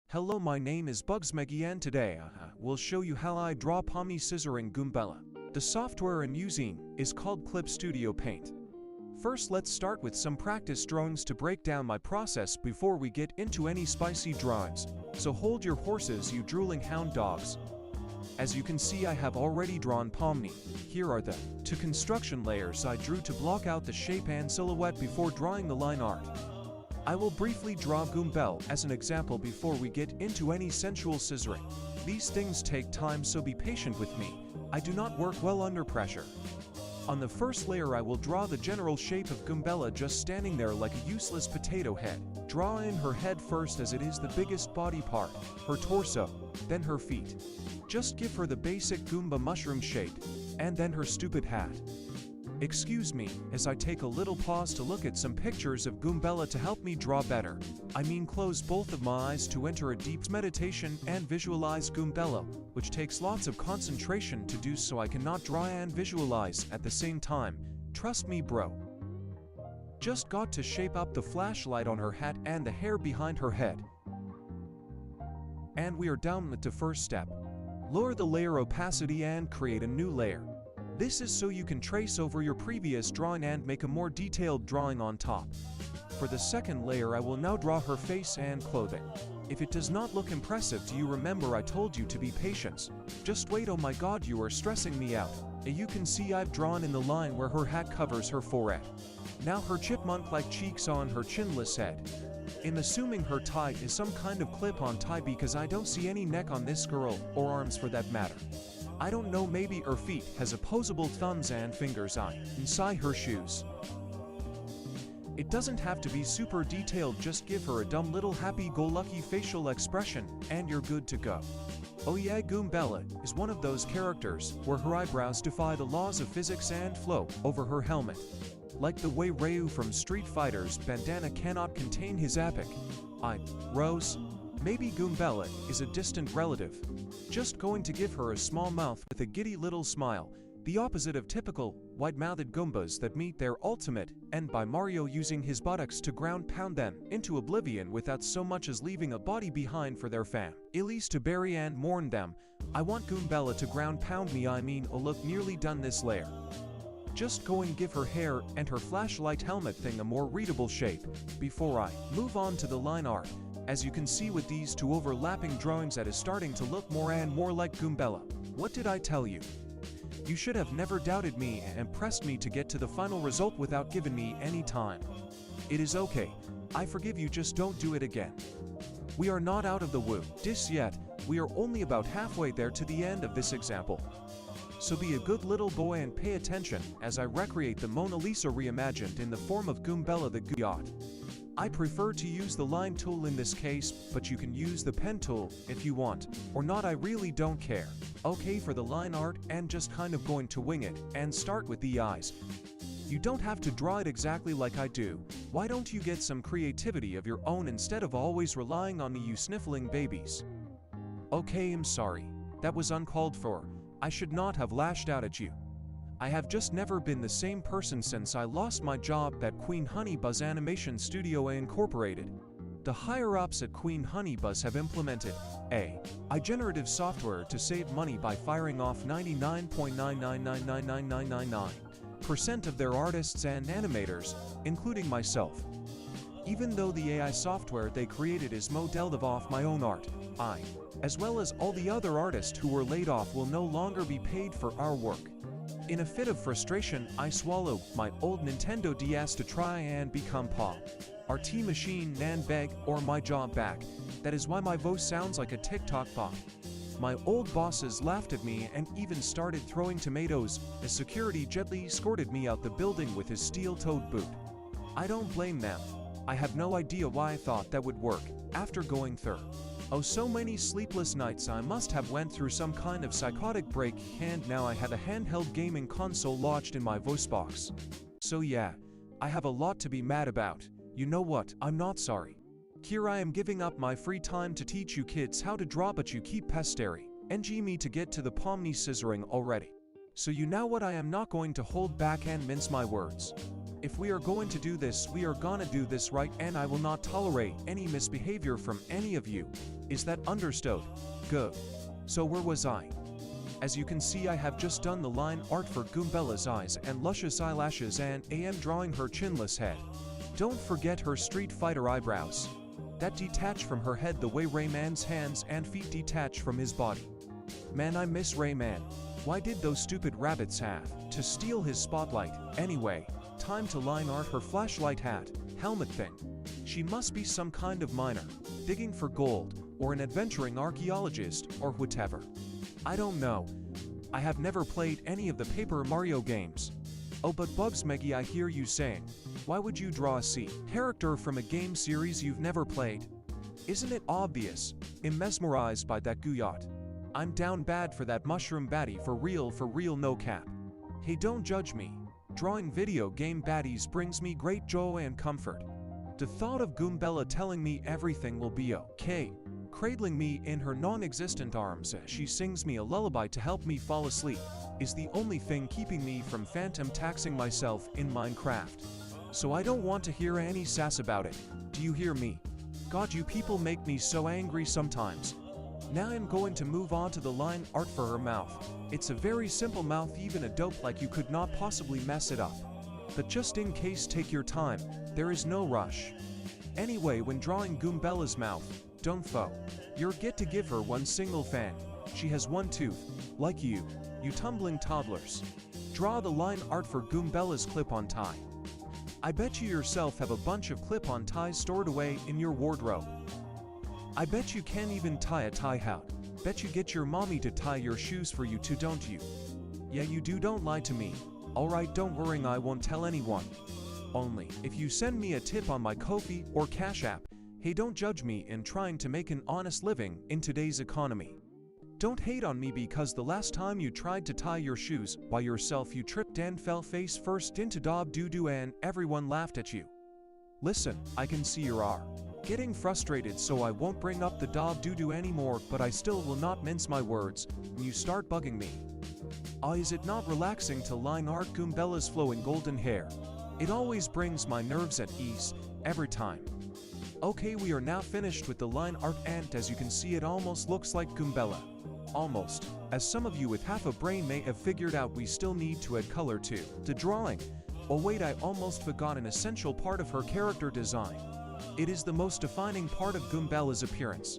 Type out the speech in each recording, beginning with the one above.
Hello, my name is Bugsmeggy and today we'll show you how I draw Pomni scissoring Goombella. The software I'm using is called Clip Studio Paint. First, let's start with some practice drawings to break down my process before we get into any spicy drawings. So hold your horses, you drooling hound dogs. As you can see, I have already drawn Pomni. Here are the two construction layers I drew to block out the shape and silhouette before drawing the line art. I will briefly draw Goombella as an example before we get into any sensual scissoring. These things take time, so be patient with me. I do not work well under pressure. On the first layer, I will draw the general shape of Goombella just standing there like a useless potato head. Draw in her head first, as it is the biggest body part, her torso, then her feet. Just give her the basic Goomba mushroom shape, and then her stupid hat. Excuse me, as I take a little pause to look at some pictures of Goombella to help me draw better. I mean, close both of my eyes to enter a deep meditation and visualize Goombella, which takes lots of concentration to do, so I cannot draw and visualize at the same time. Trust me, bro. Just got to shape up the flashlight on her hat and the hair behind her head. And we are down with the first step. Lower the layer opacity and create a new layer. This is so you can trace over your previous drawing and make a more detailed drawing on top. For the second layer, I will now draw her face and clothing. If it does not look impressive to you, remember I told you to be patient. Just wait. Oh my god, you are stressing me out. You can see I've drawn in the line where her hat covers her forehead. Now her chipmunk-like cheeks on her chinless head. I'm assuming her tie is some kind of clip-on tie because I don't see any neck on this girl, or arms for that matter. I don't know, maybe her feet has opposable thumbs and fingers inside her shoes. It doesn't have to be super detailed, just give her a dumb little happy-go-lucky facial expression and you're good to go. Oh yeah, Goombella is one of those characters where her eyebrows defy the laws of physics and flow over her helmet. Like the way Ryu from Street Fighter's bandana cannot contain his epic Rose. Maybe Goombella is a distant relative. Just going to give her a small mouth with a giddy little smile, the opposite of typical wide-mouthed Goombas that meet their ultimate end by Mario using his buttocks to ground pound them into oblivion without so much as leaving a body behind for their families to bury and mourn them. I want Goombella to ground pound me. Look, nearly done this layer. Just go and give her hair and her flashlight helmet thing a more readable shape before I move on to the line art. As you can see with these two overlapping drawings, that is starting to look more and more like Goombella. What did I tell you? You should have never doubted me and pressed me to get to the final result without giving me any time. It is okay. I forgive you, just don't do it again. We are not out of the woods yet. We are only about halfway there to the end of this example. So be a good little boy and pay attention as I recreate the Mona Lisa reimagined in the form of Goombella the yacht. I prefer to use the line tool in this case, but you can use the pen tool if you want, or not, I really don't care. Okay, for the line art, and just kind of going to wing it, and start with the eyes. You don't have to draw it exactly like I do. Why don't you get some creativity of your own instead of always relying on me, you sniffling babies? Okay, I'm sorry. That was uncalled for. I should not have lashed out at you. I have just never been the same person since I lost my job at Queen Honey Buzz Animation Studio Incorporated. The higher-ups at Queen Honey Buzz have implemented AI generative software to save money by firing off 99.9999999% of their artists and animators, including myself. Even though the AI software they created is modeled off my own art, I, as well as all the other artists who were laid off, will no longer be paid for our work. In a fit of frustration, I swallowed my old Nintendo DS to try and become RT Machine and beg or my job back. That is why my voice sounds like a TikTok bot. My old bosses laughed at me and even started throwing tomatoes as security gently escorted me out the building with his steel-toed boot. I don't blame them. I have no idea why I thought that would work after going through so many sleepless nights. I must have went through some kind of psychotic break, and now I had a handheld gaming console lodged in my voice box. So yeah, I have a lot to be mad about. You know what, I'm not sorry. Here I am giving up my free time to teach you kids how to draw, but you keep pestering me to get to the Pomni scissoring already. So you know what, I am not going to hold back and mince my words. If we are going to do this, we are gonna do this right, and I will not tolerate any misbehavior from any of you. Is that understood? Good. So where was I? As you can see, I have just done the line art for Goombella's eyes and luscious eyelashes, and am drawing her chinless head. Don't forget her Street Fighter eyebrows that detach from her head the way Rayman's hands and feet detach from his body. Man, I miss Rayman. Why did those stupid rabbits have to steal his spotlight? Anyway, time to line art her flashlight hat, helmet thing. She must be some kind of miner, digging for gold, or an adventuring archaeologist, or whatever. I don't know. I have never played any of the Paper Mario games. Oh, but Bugs Meggy, I hear you saying, why would you draw a C character from a game series you've never played? Isn't it obvious? I'm mesmerized by that Guyot. I'm down bad for that mushroom baddie, for real, no cap. Hey, don't judge me. Drawing video game baddies brings me great joy and comfort. The thought of Goombella telling me everything will be okay, cradling me in her non-existent arms as she sings me a lullaby to help me fall asleep, is the only thing keeping me from phantom taxing myself in Minecraft. So I don't want to hear any sass about it. Do you hear me? God, you people make me so angry sometimes. Now I'm going to move on to the line art for her mouth. It's a very simple mouth, even a dope like you could not possibly mess it up. But just in case, take your time, there is no rush. Anyway, when drawing Goombella's mouth, don't forget to give her one single fang. She has one tooth, like you tumbling toddlers. Draw the line art for Goombella's clip-on tie. I bet you yourself have a bunch of clip-on ties stored away in your wardrobe. I bet you can't even tie a tie out. Bet you get your mommy to tie your shoes for you too, don't you? Yeah, you do, don't lie to me. Alright, don't worry, I won't tell anyone. Only if you send me a tip on my Ko-fi or Cash App. Hey, don't judge me in trying to make an honest living in today's economy. Don't hate on me because the last time you tried to tie your shoes by yourself, you tripped and fell face first into dog doo-doo and everyone laughed at you. Listen, I can see you are getting frustrated, so I won't bring up the dog doo-doo anymore, but I still will not mince my words when you start bugging me. Is it not relaxing to line art Goombella's flowing golden hair? It always brings my nerves at ease, every time. Okay, we are now finished with the line art, and as you can see, it almost looks like Goombella. Almost. As some of you with half a brain may have figured out, we still need to add color to the drawing. Oh wait, I almost forgot an essential part of her character design. It is the most defining part of Goombella's appearance.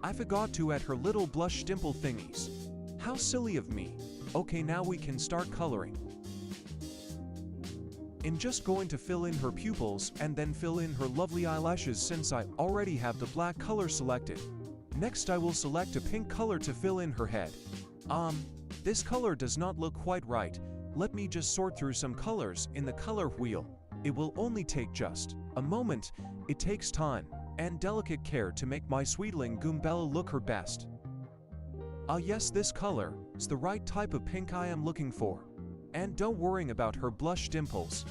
I forgot to add her little blush dimple thingies. How silly of me. Okay, now we can start coloring. I'm just going to fill in her pupils and then fill in her lovely eyelashes, since I already have the black color selected. Next, I will select a pink color to fill in her head. This color does not look quite right. Let me just sort through some colors in the color wheel. It will only take just a moment. It takes time and delicate care to make my sweetling Goombella look her best. Yes, this color is the right type of pink I am looking for. And don't worry about her blush dimples.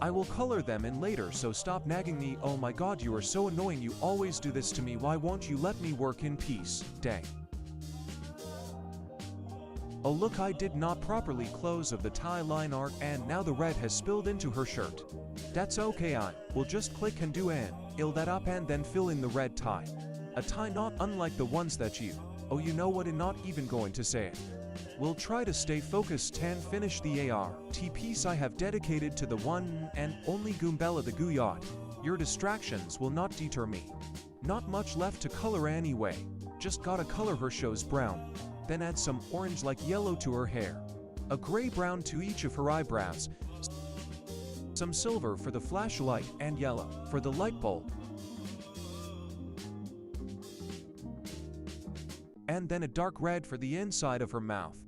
I will color them in later, so stop nagging me. Oh my god, you are so annoying, you always do this to me. Why won't you let me work in peace? Dang. Oh look, I did not properly close of the tie line art, and now the red has spilled into her shirt. That's okay, I will just click and do an ill that up and then fill in the red tie. A tie not unlike the ones that you you know what, I'm not even going to say it. We'll try to stay focused and finish the ART piece I have dedicated to the one and only Goombella the Guyot. Your distractions will not deter me. Not much left to color anyway. Just gotta color her shows brown. Then add some orange like yellow to her hair. A gray brown to each of her eyebrows. Some silver for the flashlight and yellow for the light bulb. And then a dark red for the inside of her mouth.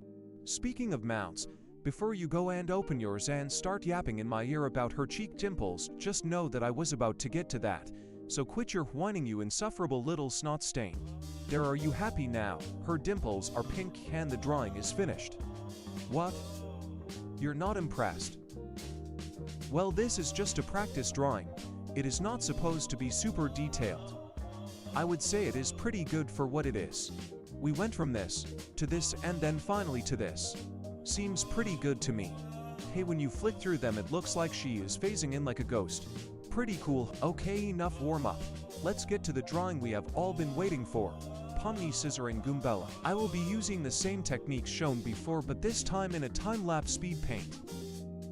Speaking of mouths, before you go and open yours and start yapping in my ear about her cheek dimples, just know that I was about to get to that. So quit your whining, you insufferable little snot stain. There, are you happy now? Her dimples are pink and the drawing is finished. What? You're not impressed? Well, this is just a practice drawing. It is not supposed to be super detailed. I would say it is pretty good for what it is. We went from this to this and then finally to this. Seems pretty good to me. Hey, when you flick through them it looks like she is phasing in like a ghost. Pretty cool. Okay, enough warm up. Let's get to the drawing we have all been waiting for. Pomni scissoring Goombella. I will be using the same techniques shown before, but this time in a time-lapse speed paint.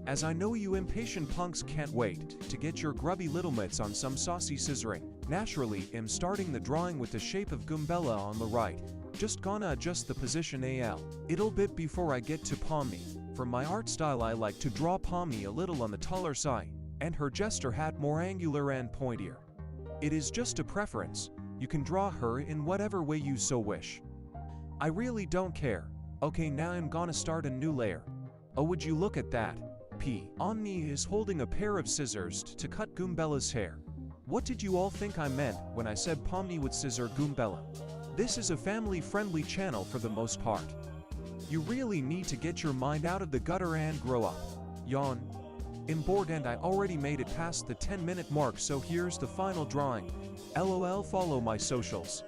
As I know you impatient punks can't wait to get your grubby little mitts on some saucy scissoring. Naturally, I'm starting the drawing with the shape of Goombella on the right. Just gonna adjust the position a little bit before I get to Pomni. For my art style I like to draw Pomni a little on the taller side, and her jester hat more angular and pointier. It is just a preference. You can draw her in whatever way you so wish. I really don't care. Okay, now I'm gonna start a new layer. Oh, would you look at that? Pomni is holding a pair of scissors to cut Goombella's hair. What did you all think I meant when I said Pomni would scissor Goombella? This is a family-friendly channel for the most part. You really need to get your mind out of the gutter and grow up. Yawn. I'm bored and I already made it past the 10-minute mark, so here's the final drawing. LOL, follow my socials.